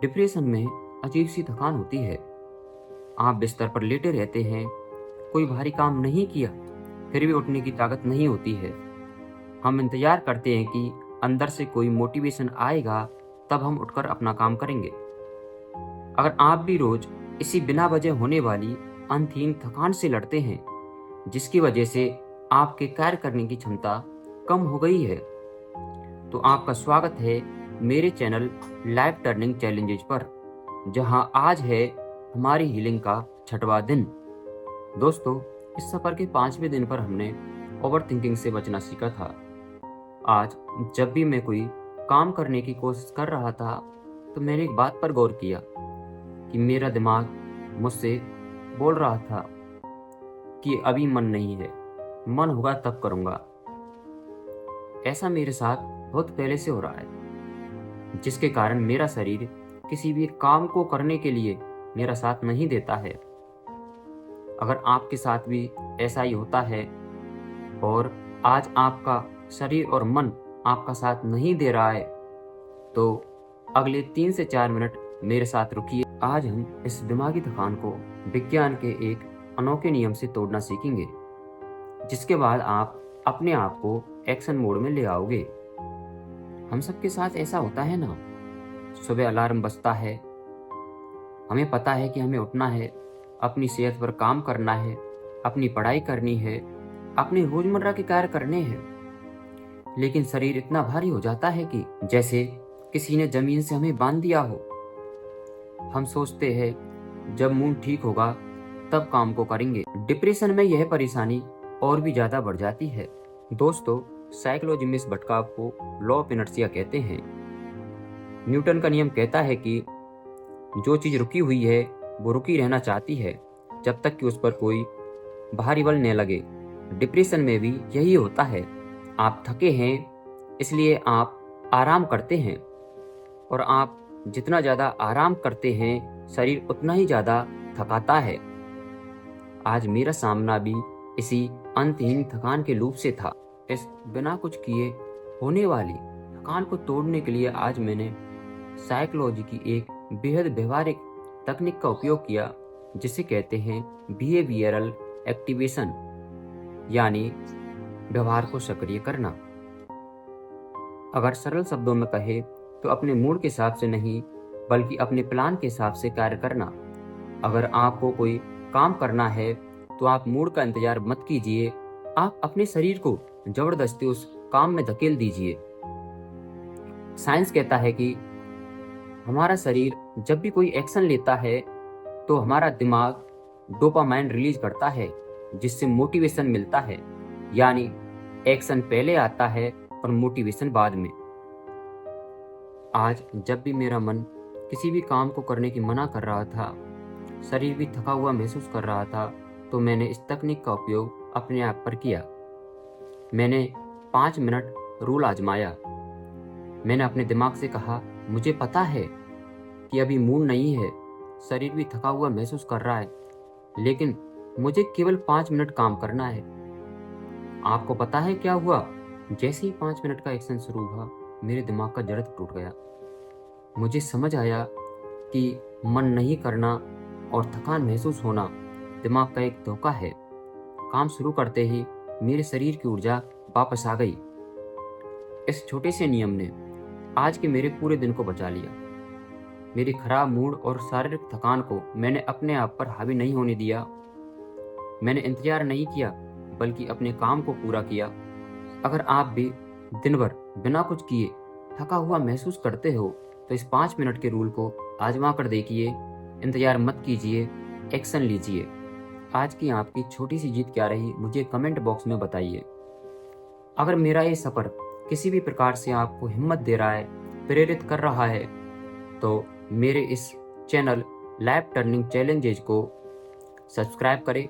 Depression में अजीब सी थकान होती है। आप बिस्तर पर लेटे रहते हैं, कोई भारी काम नहीं किया, फिर भी उठने की ताकत नहीं होती है। हम इंतजार करते हैं कि अंदर से कोई मोटिवेशन आएगा, तब हम उठकर अपना काम करेंगे। अगर आप भी रोज इसी बिना वजह होने वाली अंतहीन थकान से लड़ते हैं, जिसकी वजह से आपके कार्य करने की क्षमता कम हो गई है, तो आपका स्वागत है मेरे चैनल लाइफ टर्निंग चैलेंजेज पर, जहां आज है हमारी हीलिंग का 6वां दिन। दोस्तों, इस सफर के 5वें दिन पर हमने ओवर थिंकिंग से बचना सीखा था। आज जब भी मैं कोई काम करने की कोशिश कर रहा था, तो मैंने एक बात पर गौर किया कि मेरा दिमाग मुझसे बोल रहा था कि अभी मन नहीं है, मन होगा तब करूँगा। ऐसा मेरे साथ बहुत पहले से हो रहा है, जिसके कारण मेरा शरीर किसी भी काम को करने के लिए मेरा साथ नहीं देता है। अगर आपके साथ भी ऐसा ही होता है और आज आपका शरीर और मन आपका साथ नहीं दे रहा है, तो अगले 3 से 4 मिनट मेरे साथ रुकिए। आज हम इस दिमागी थकान को विज्ञान के एक अनोखे नियम से तोड़ना सीखेंगे, जिसके बाद आप अपने आप को एक्शन मोड में ले आओगे। हम सबके साथ ऐसा होता है ना, सुबह अलार्म बजता है, हमें पता है कि हमें उठना है, अपनी सेहत पर काम करना है, अपनी पढ़ाई करनी है, अपने रोजमर्रा के कार्य करने हैं, लेकिन शरीर इतना भारी हो जाता है कि जैसे किसी ने जमीन से हमें बांध दिया हो। हम सोचते हैं जब मूड ठीक होगा तब काम को करेंगे। डिप्रेशन में यह परेशानी और भी ज्यादा बढ़ जाती है। दोस्तों, साइकोलॉजी में इस भटकाव को लॉ ऑफ इनर्शिया कहते हैं। न्यूटन का नियम कहता है कि जो चीज रुकी हुई है वो रुकी रहना चाहती है जब तक कि उस पर कोई बाहरी बल न लगे। डिप्रेशन में भी यही होता है। आप थके हैं, इसलिए आप आराम करते हैं, और आप जितना ज़्यादा आराम करते हैं, शरीर उतना ही ज़्यादा थकाता है। आज मेरा सामना भी इसी अंतहीन थकान के लूप से था। इस बिना कुछ किए होने वाली थकान को तोड़ने के लिए आज मैंने साइकोलॉजी की एक बेहद व्यवहारिक तकनीक का उपयोग किया, जिसे कहते हैं बिहेवियरल एक्टिवेशन, यानी व्यवहार को सक्रिय करना। अगर सरल शब्दों में कहे तो अपने मूड के हिसाब से नहीं, बल्कि अपने प्लान के हिसाब से कार्य करना। अगर आपको कोई काम करना है तो आप मूड का इंतजार मत कीजिए, आप अपने शरीर को जबरदस्ती उस काम में धकेल दीजिए। साइंस कहता है कि हमारा शरीर जब भी कोई एक्शन लेता है तो हमारा दिमाग डोपामाइन रिलीज करता है, जिससे मोटिवेशन मिलता है। यानी एक्शन पहले आता है और मोटिवेशन बाद में। आज जब भी मेरा मन किसी भी काम को करने की मना कर रहा था, शरीर भी थका हुआ महसूस कर रहा था, तो मैंने इस तकनीक का उपयोग अपने आप पर किया। मैंने 5 मिनट रूल आजमाया। मैंने अपने दिमाग से कहा, मुझे पता है कि अभी मूड नहीं है, शरीर भी थका हुआ महसूस कर रहा है, लेकिन मुझे केवल 5 मिनट काम करना है। आपको पता है क्या हुआ? जैसे ही 5 मिनट का एक्शन शुरू हुआ, मेरे दिमाग का जड़त टूट गया। मुझे समझ आया कि मन नहीं करना और थकान महसूस होना दिमाग का एक धोखा है। काम शुरू करते ही मेरे शरीर की ऊर्जा वापस आ गई। इस छोटे से नियम ने आज के मेरे पूरे दिन को बचा लिया। मेरी खराब मूड और शारीरिक थकान को मैंने अपने आप पर हावी नहीं होने दिया। मैंने इंतजार नहीं किया, बल्कि अपने काम को पूरा किया। अगर आप भी दिन भर बिना कुछ किए थका हुआ महसूस करते हो, तो इस 5 मिनट के रूल को आजमा कर देखिए। इंतजार मत कीजिए, एक्शन लीजिए। आज की आपकी छोटी सी जीत क्या रही, मुझे कमेंट बॉक्स में बताइए। अगर मेरा ये सफ़र किसी भी प्रकार से आपको हिम्मत दे रहा है, प्रेरित कर रहा है, तो मेरे इस चैनल लाइफ टर्निंग चैलेंजेज को सब्सक्राइब करें